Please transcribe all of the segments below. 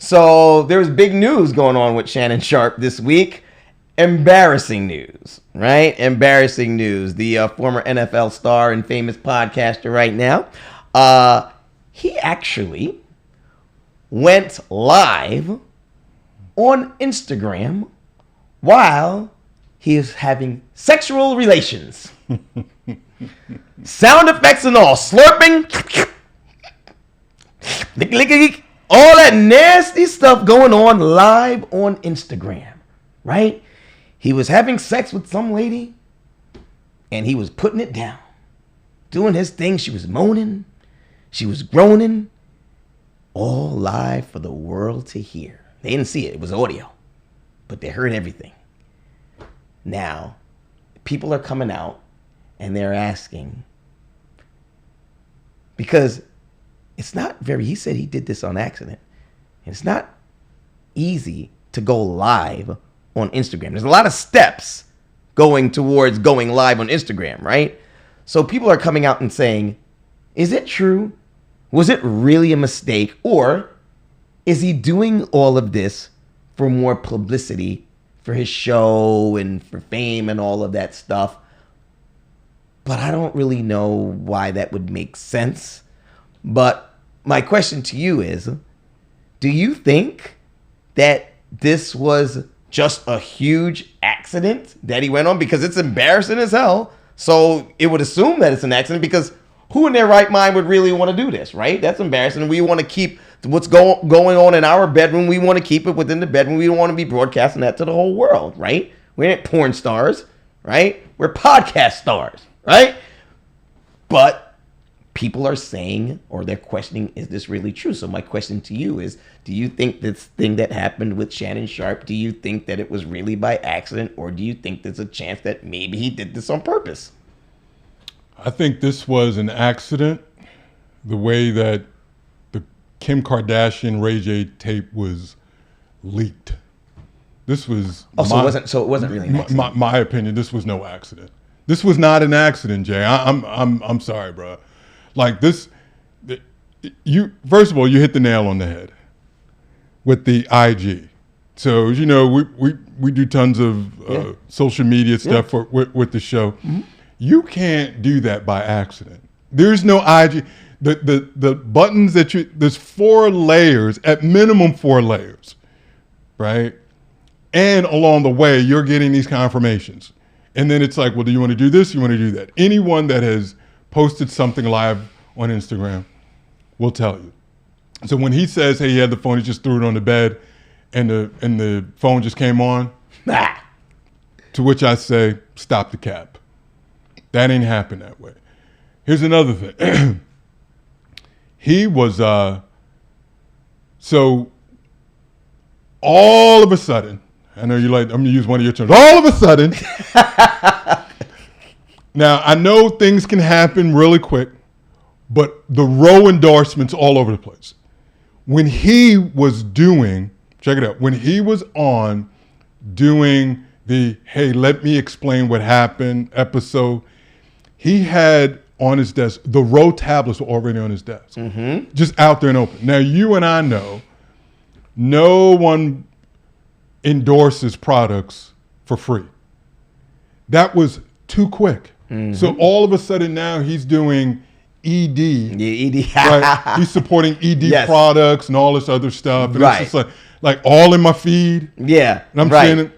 So there was big news going on with Shannon Sharpe this week. Embarrassing news, right? Embarrassing news. The former NFL star and famous podcaster right now, he actually went live on Instagram while he is having sexual relations. Sound effects and all, slurping, all that nasty stuff going on live on Instagram, right? He was having sex with some lady, and he was putting it down, doing his thing. She was moaning, she was groaning, all live for the world to hear. They didn't see it, it was audio, but they heard everything. Now, people are coming out, and they're asking, because it's not he said he did this on accident. It's not easy to go live on Instagram. There's a lot of steps going towards going live on Instagram, right? So people are coming out and saying, is it true? Was it really a mistake? Or is he doing all of this for more publicity for his show and for fame and all of that stuff? But I don't really know why that would make sense. But my question to you is, do you think that this was just a huge accident that he went on? Because it's embarrassing as hell. So it would assume that it's an accident, because who in their right mind would really want to do this, right? That's embarrassing. We want to keep what's going on in our bedroom. We want to keep it within the bedroom. We don't want to be broadcasting that to the whole world, right? We ain't porn stars, right? We're podcast stars, right? But people are saying, or they're questioning, is this really true? So my question to you is, do you think this thing that happened with Shannon Sharpe, do you think that it was really by accident, or do you think there's a chance that maybe he did this on purpose? I think this was an accident. The way that the Kim Kardashian Ray J tape was leaked. This was it wasn't really an accident. My opinion. This was no accident. This was not an accident, Jay. I'm sorry, bro. Like this, first of all, you hit the nail on the head with the IG. So we do tons of social media stuff with the show. Mm-hmm. You can't do that by accident. There's no IG. The buttons there's 4 layers, at minimum 4 layers, right? And along the way, you're getting these confirmations. And then it's like, well, do you want to do this? You want to do that? Anyone that has posted something live on Instagram will tell you. So when he says, hey, he had the phone, he just threw it on the bed and the phone just came on, to which I say, stop the cap. That ain't happen that way. Here's another thing. He was, so all of a sudden, I know you like, I'm gonna use one of your terms, all of a sudden, now I know things can happen really quick, but the Roe endorsements all over the place. When he was doing, check it out, when he was on doing the, hey, let me explain what happened episode, he had on his desk, the Roe tablets were already on his desk, just out there and open. Now, you and I know no one endorses products for free. That was too quick. Mm-hmm. So all of a sudden now he's doing ED. Yeah, ED. Right? He's supporting ED products and all this other stuff. And it's just like all in my feed. Yeah, and I'm saying,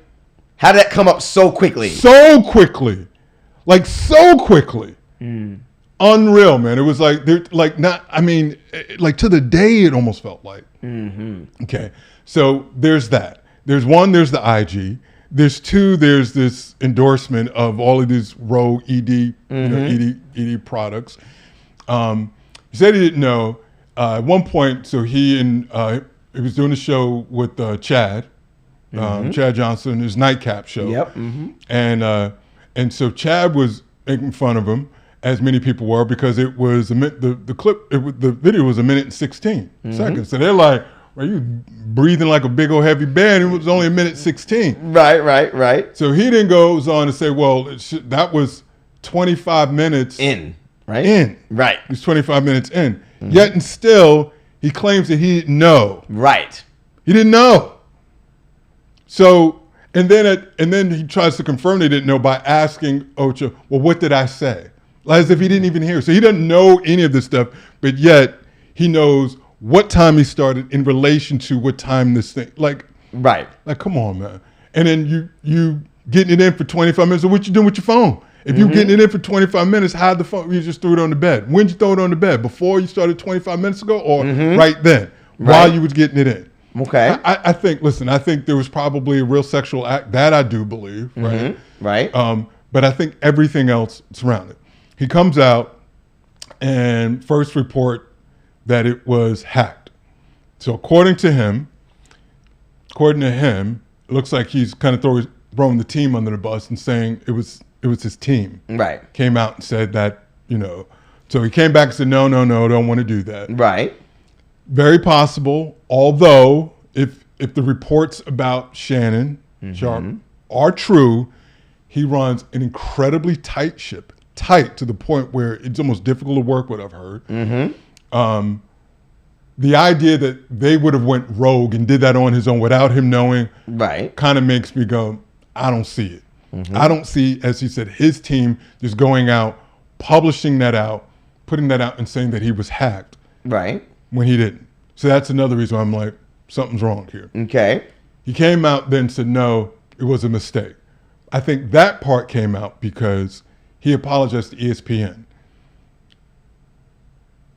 how did that come up so quickly? So quickly. Like so quickly. Unreal, man. It was like, like to the day it almost felt like. Mm-hmm. Okay, so there's that. There's one, there's the IG. There's 2, there's this endorsement of all of these Roe ED, ED products. He said he didn't know. At one point, so he was doing a show with Chad Johnson, his nightcap show. Yep. Mm-hmm. And so Chad was making fun of him, as many people were, because it was the video was 1 minute and 16 seconds. So they're like, "Are you breathing like a big old heavy bear?" And it was only 1 minute 16. Right. So he then goes on to say, "Well, that was 25 minutes in, right? It was 25 minutes in. Yet and still, he claims that he didn't know. Right. He didn't know. So, and then he tries to confirm they didn't know by asking Ocha, well, what did I say? As if he didn't even hear. So he doesn't know any of this stuff, but yet he knows what time he started in relation to what time this thing, like, come on, man. And then you getting it in for 25 minutes. So what you doing with your phone? If you're getting it in for 25 minutes, hide the phone. You just threw it on the bed. When did you throw it on the bed? Before you started 25 minutes ago, or right then, while you was getting it in? Okay. I think there was probably a real sexual act, that I do believe, right? Right. But I think everything else surrounded. He comes out and first report that it was hacked. So according to him, it looks like he's kind of throwing the team under the bus and saying it was his team. Right. Came out and said that, so he came back and said, no, don't want to do that. Right. Very possible, although if the reports about Shannon Sharpe are true, he runs an incredibly tight ship, tight to the point where it's almost difficult to work with, I've heard. The idea that they would have went rogue and did that on his own without him knowing kind of makes me go, I don't see it. I don't see, as he said, his team just going out, publishing that out, putting that out and saying that he was hacked. Right. When he didn't. So that's another reason I'm like, something's wrong here. Okay. He came out then and said, no, it was a mistake. I think that part came out because he apologized to ESPN.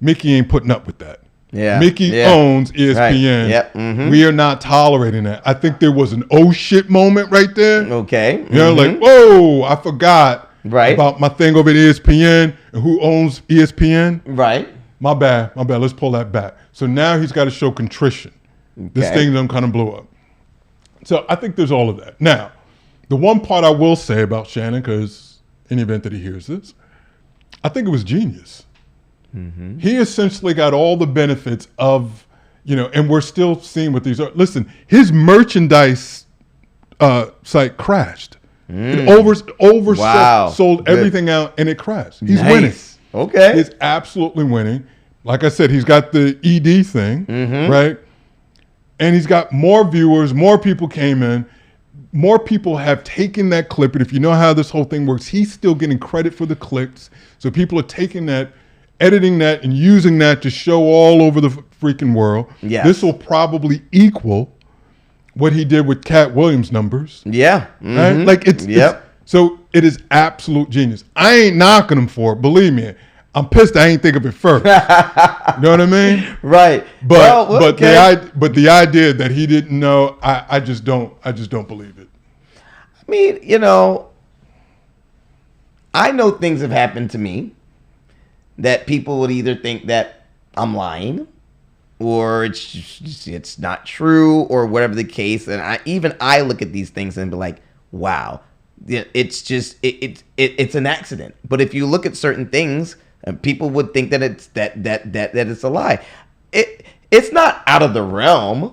Mickey ain't putting up with that. Yeah. Mickey owns ESPN. Right. Yep. We are not tolerating that. I think there was an oh shit moment right there. Okay. Like, whoa, I forgot about my thing over at ESPN and who owns ESPN. Right. My bad. Let's pull that back. So now he's got to show contrition. Okay. This thing done kind of blew up. So I think there's all of that. Now, the one part I will say about Shannon, because in the event that he hears this, I think it was genius. He essentially got all the benefits of, and we're still seeing what these are. Listen, his merchandise site crashed. It sold everything out, and it crashed. He's winning. Okay. He's absolutely winning. Like I said, he's got the ED thing, right? And he's got more viewers, more people came in, more people have taken that clip. And if you know how this whole thing works, he's still getting credit for the clicks. So people are taking that, editing that, and using that to show all over the freaking world. Yes. This will probably equal what he did with Cat Williams' numbers. Yeah. Right? Like it's so it is absolute genius. I ain't knocking him for it. Believe me. I'm pissed I ain't think of it first. You know what I mean? Right. But the idea that he didn't know, I just don't believe it. I mean, I know things have happened to me that people would either think that I'm lying or it's not true or whatever the case. And I look at these things and be like, wow, it's just it's an accident. But if you look at certain things, people would think that it's that it's a lie. It's not out of the realm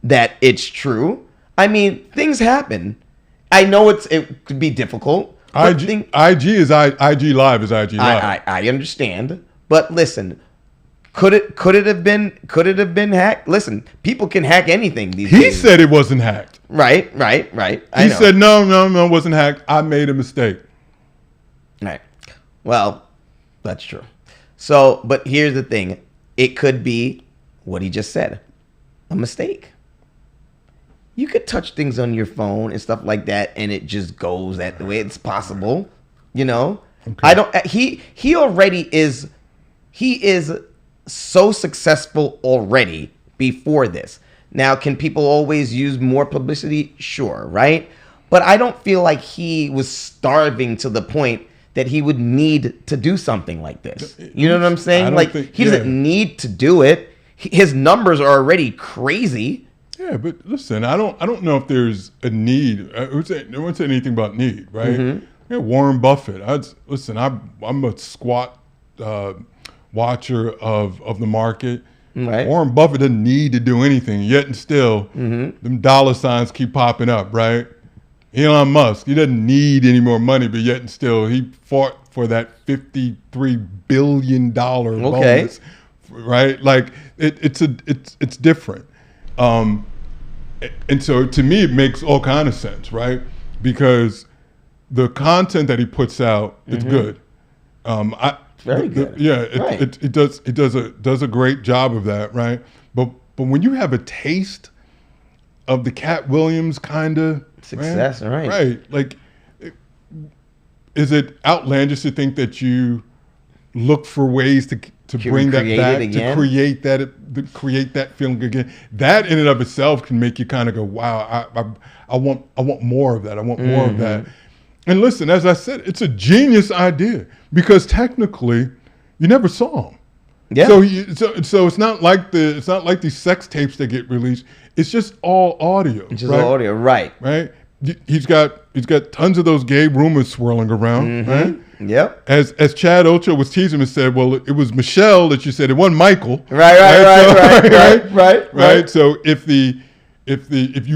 that it's true. I mean, things happen. I know it could be difficult. IG Live is IG Live. I understand, but listen, could it have been hacked? Listen, people can hack anything these days. He said it wasn't hacked. Right. He said no, it wasn't hacked. I made a mistake. Right. Well, that's true. So, but here's the thing: it could be what he just said, a mistake. You could touch things on your phone and stuff like that, and it just goes that way. It's possible, Okay. I don't. He already is. He is so successful already before this. Now, can people always use more publicity? Sure, right? But I don't feel like he was starving to the point that he would need to do something like this. You know what I'm saying? Like he doesn't need to do it. His numbers are already crazy. Yeah, but listen, I don't know if there's a need. I wouldn't say anything about need, right? Yeah, Warren Buffett. I'm a squat watcher of the market. Right. Warren Buffett doesn't need to do anything, yet and still, them dollar signs keep popping up, right? Elon Musk, he doesn't need any more money, but yet and still, he fought for that $53 billion bonus, right? Like it's different. And so to me, it makes all kind of sense, right? Because the content that he puts out, it's good. Very good. It does a great job of that, right? But when you have a taste of the Cat Williams kind of success, right? Like, is it outlandish to think that you look for ways to bring that back, to create that feeling again? That in and of itself can make you kind of go, wow, I want more of that. I want more of that. And listen, as I said, it's a genius idea because technically, you never saw him. Yeah. So it's not like these sex tapes that get released. It's just all audio. It's just all audio, right? Right. He's got tons of those gay rumors swirling around, right? Yep. As Chad Ocho was teasing and said, well, it was Michelle that you said, it wasn't Michael. Right. So if you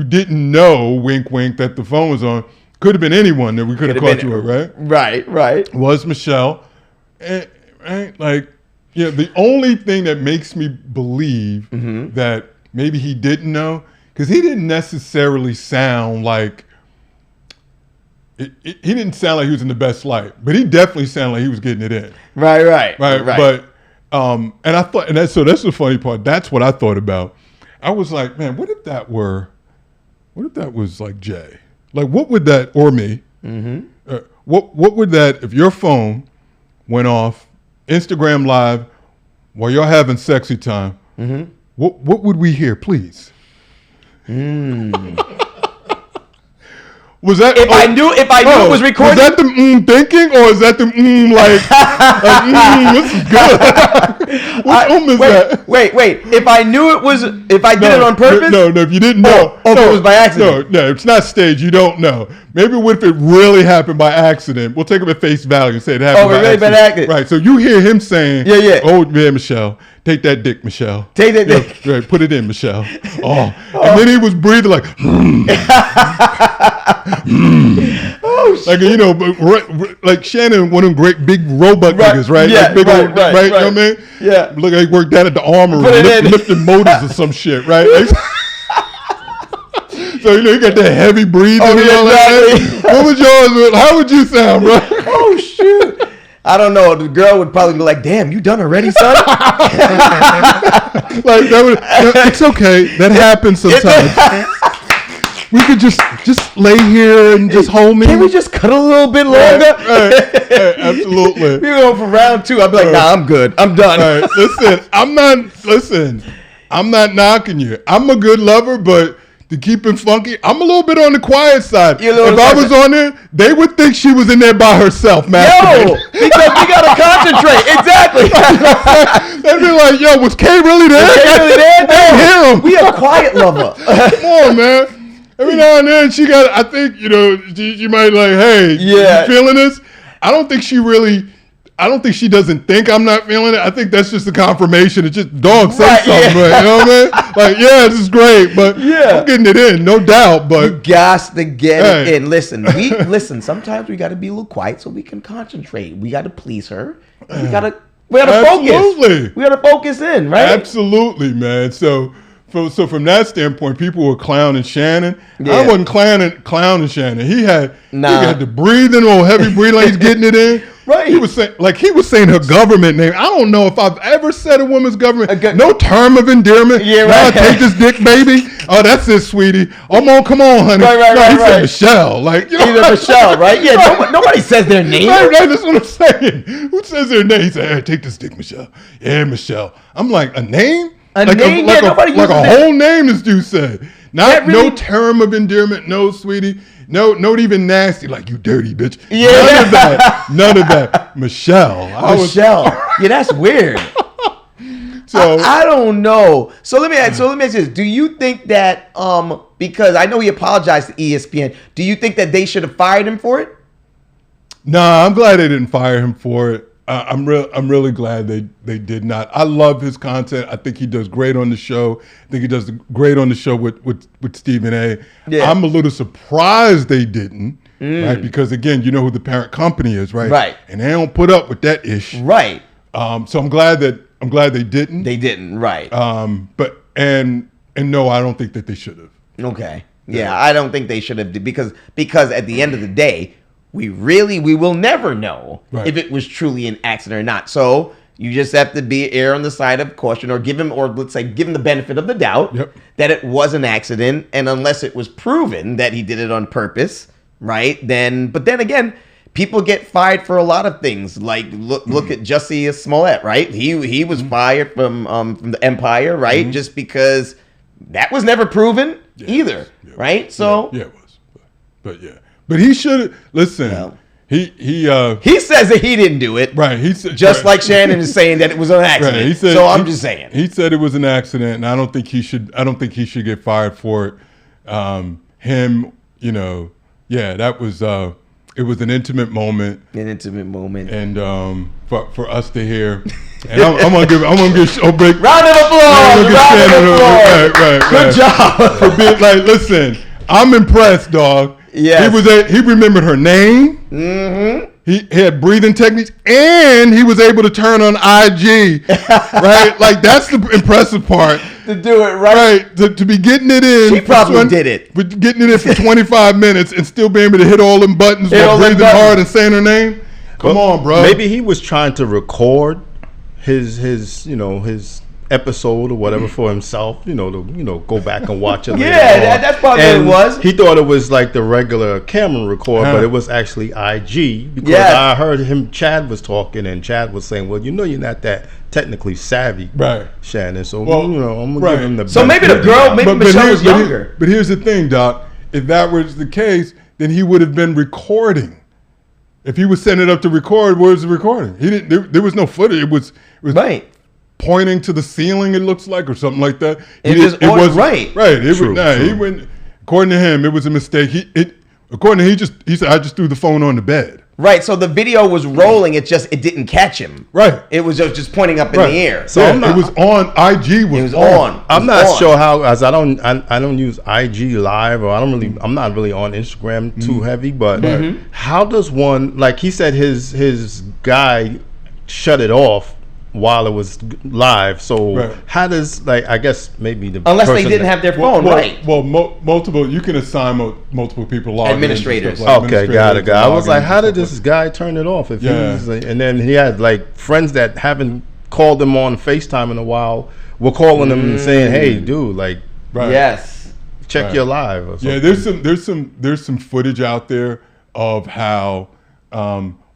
didn't know, wink, wink, that the phone was on, could have been anyone that we could have caught you with, right? Right. Was Michelle, right? Like, yeah. The only thing that makes me believe that maybe he didn't know, because he didn't necessarily sound like. He didn't sound like he was in the best light, but he definitely sounded like he was getting it in. Right. But and I thought, and that's the funny part. That's what I thought about. I was like, man, what if that was like Jay? Like, what would that, or me? What would that, if your phone went off Instagram Live while you're having sexy time? What would we hear, please? Was that if I knew it was recorded? Was that the thinking, or is that the like this is good? What is that? Wait. If I knew it was, if I did it on purpose? No. If you didn't know, if it was by accident. No, it's not staged. You don't know. Maybe what if it really happened by accident? We'll take it at face value and say it happened by accident. By accident. Right. So you hear him saying, "Yeah. Oh yeah, Michelle, take that dick, Michelle. Take that dick. Right, put it in, Michelle." And then he was breathing like. Oh shit! Like like Shannon, one of them great big robot niggas, right? Yeah, like big right. You know what I mean? Yeah. Look like he worked down at the armory, lifting motors or some shit, right? So you got that heavy breathing. Exactly. What was yours? How would you sound, bro? Oh shoot! I don't know. The girl would probably be like, "Damn, you done already, son?" Like it's okay. That happens sometimes. We could just lay here and just hold me. Can we just cut a little bit longer? Right, absolutely. We go for round 2. I'd be like, nah, I'm good. I'm done. Right, I'm not knocking you. I'm a good lover, but to keep it funky, I'm a little bit on the quiet side. If I was on there, they would think she was in there by herself, man. Yo, because we gotta concentrate. Exactly. They'd be like, yo, was Kay really there? Was Kay really there? I didn't hear him. We a quiet lover. Come on, man. Every now and then she got, I think, she might like, hey, you feeling this? I don't think she doesn't think I'm not feeling it. I think that's just a confirmation. It's just, dog, say something, right? You know what I mean? Like, yeah, this is great, but I'm getting it in, no doubt. But you got to get it in. Listen, sometimes we got to be a little quiet so we can concentrate. We got to please her. We got to focus. We got to focus in, right? Absolutely, man. So from that standpoint, people were clowning Shannon. Yeah. I wasn't clowning Shannon. He had the breathing, or heavy breathing, like he's getting it in. Right. He was saying her government name. I don't know if I've ever said a woman's government. No term of endearment. Yeah, right. Take this dick, baby. Oh, that's it, sweetie. Come on, honey. Right. He said Michelle. Like, Michelle, right? Yeah. Nobody says their name. Right, that's what I'm saying. Who says their name? He said, "Hey, take this dick, Michelle." Yeah, Michelle. I'm like, a name? Name? Nobody uses a whole name, this dude said. No term of endearment, no, sweetie. No, not even nasty, like, you dirty bitch. Yeah. None of that. Michelle. Yeah, that's weird. So I don't know. So let me ask you this. Do you think that because I know he apologized to ESPN, do you think that they should have fired him for it? Nah, I'm glad they didn't fire him for it. I'm really glad they did not. I love his content. I think he does great on the show. I think he does great on the show with Stephen A. Yeah. I'm a little surprised they didn't, right? Because again, you know who the parent company is, right? Right. And they don't put up with that ish. Right. So I'm glad they didn't. They didn't, right. But no, I don't think that they should have. Okay. Yeah, I don't think they should have because at the end of the day, we will never know if it was truly an accident or not. So you just have to err on the side of caution, or give him the benefit of the doubt that it was an accident, and unless it was proven that he did it on purpose, right? But then again, people get fired for a lot of things. Like look at Jussie Smollett, right? He was fired from the Empire, right? Just because that was never proven either, right? So it was, but he should listen. Well, he says that he didn't do it, right? He said just like Shannon is saying that it was an accident. Right, he said, so I'm just saying he said it was an accident, and I don't think he should get fired for it. That was it was an intimate moment. And for us to hear, and I'm gonna give a big round of applause. Right. Good job for being like. Listen, I'm impressed, dog. Yes. He remembered her name. Mm-hmm. He had breathing techniques, and he was able to turn on IG. Right, like that's the impressive part. To do it right. To be getting it in. She probably did it. But getting it in for 25 minutes and still being able to hit all them buttons while breathing hard and saying her name. Come on, bro. Maybe he was trying to record his episode or whatever for himself. To go back and watch it. That's probably what it was. He thought it was like the regular camera record, but it was actually IG because I heard Chad was talking, and Chad was saying, "Well, you're not that technically savvy, right, Shannon? So I'm gonna give him the." So maybe the girl, Michelle was younger. But here's the thing, Doc. If that was the case, then he would have been recording. If he was setting it up to record, where's the recording? He didn't. There was no footage. It was right. Pointing to the ceiling, it looks like, or something like that. It was right. Right. He went. According to him, it was a mistake. According to he said, I just threw the phone on the bed. Right. So the video was rolling. It didn't catch him. Right. It was just pointing up in the air. So it was on. IG was on. I'm not sure how, as I don't use IG Live, or I'm not really on Instagram too heavy. But how does one, like he said, his guy shut it off while it was live, so how does, like, I guess maybe unless they didn't have their phone, right? Well, multiple, you can assign multiple people log administrators. Okay, got it. I was like, how did this guy turn it off? If he was, and then he had like friends that haven't called him on FaceTime in a while, were calling him and saying, "Hey, dude, like, yes, check your live." Or something. Yeah, there's some footage out there of how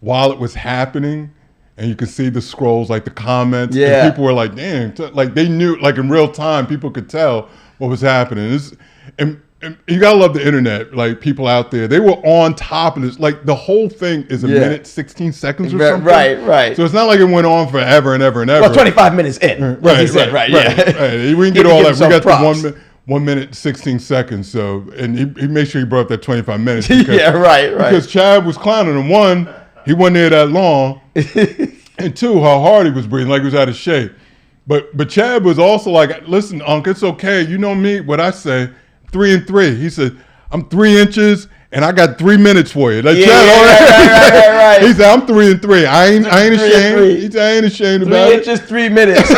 while it was happening. And you could see the scrolls, like the comments. Yeah. And people were like, damn. Like they knew, like in real time, people could tell what was happening. And you got to love the internet. Like people out there, they were on top of this. Like the whole thing is a minute, 16 seconds or something. Right. So it's not like it went on forever and ever and ever. Well, 25 minutes in. Right. He said, right. We didn't get all that. We got the 1 minute, 16 seconds. So, and he made sure he brought up that 25 minutes. Because, right. Because Chad was clowning him. One, he wasn't there that long. And two, how hard he was breathing, like he was out of shape. But Chad was also like, listen, Unc, it's okay. You know me, what I say, 3 and 3. He said, I'm 3 inches and I got 3 minutes for you. Like Chad, right. He said, I'm 3 and 3. I ain't ashamed. He said, I ain't ashamed about it. 3 inches, 3 minutes.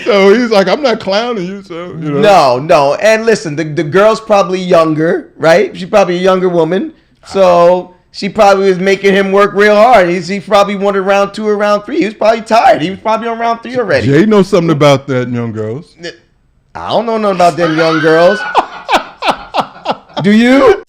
So he's like, I'm not clowning you. So No. And listen, the girl's probably younger, right? She's probably a younger woman. So she probably was making him work real hard. He probably wanted round 2 or round 3. He was probably tired. He was probably on round 3 already. Jay knows something about that, young girls. I don't know nothing about them young girls. Do you?